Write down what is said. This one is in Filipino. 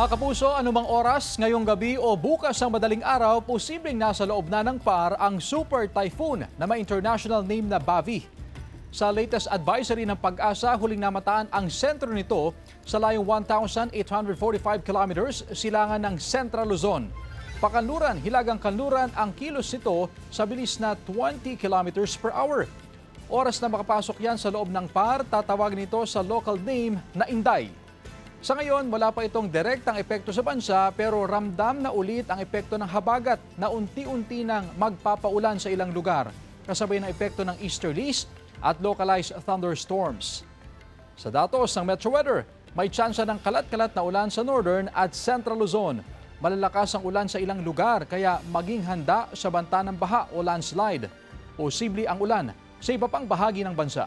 Mga kapuso, anumang oras, ngayong gabi o bukas ng madaling araw, posibleng nasa loob na ng PAR ang Super Typhoon na may international name na Bavi. Sa latest advisory ng Pag-asa, huling namataan ang sentro nito sa layong 1,845 kilometers silangan ng Central Luzon. Pakanluran, Hilagang Kanluran ang kilos nito sa bilis na 20 kilometers per hour. Oras na makapasok yan sa loob ng PAR, tatawagin ito sa local name na Inday. Sa ngayon, wala pa itong direktang epekto sa bansa pero ramdam na ulit ang epekto ng habagat na unti-unti nang magpapaulan sa ilang lugar, kasabay ng epekto ng easterlies at localized thunderstorms. Sa datos ng Metro Weather, may tsansa ng kalat-kalat na ulan sa northern at central Luzon. Malalakas ang ulan sa ilang lugar kaya maging handa sa banta ng baha o landslide. Posible ang ulan sa iba pang bahagi ng bansa.